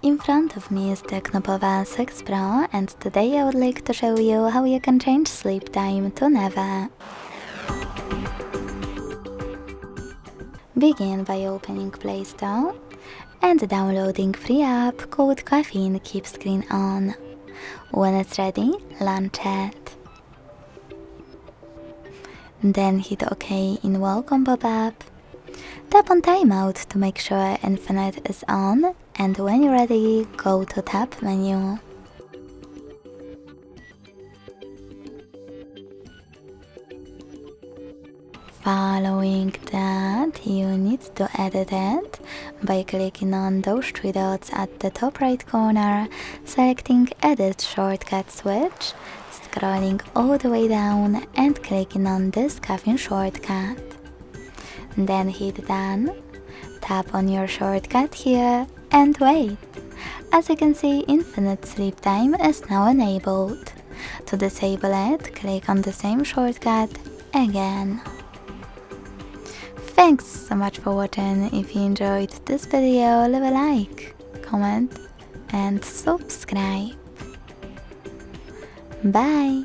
In front of me is TECNO Pova 6 Pro, and today I would like to show you how you can change sleep time to never. Begin by opening Play Store and downloading free app called Caffeine Keep Screen On. When it's ready, launch it. Then hit OK in Welcome pop-up. Tap on Timeout to make sure Infinite is on, and when you're ready, go to Tab menu. Following that, you need to edit it by clicking on those three dots at the top right corner, selecting Edit Shortcut Switch, scrolling all the way down and clicking on this Caffeine shortcut. Then hit Done, tap on your shortcut here and wait. As you can see, infinite sleep time is now enabled. To disable it, click on the same shortcut again. Thanks so much for watching. If you enjoyed this video, leave a like, comment and subscribe. Bye!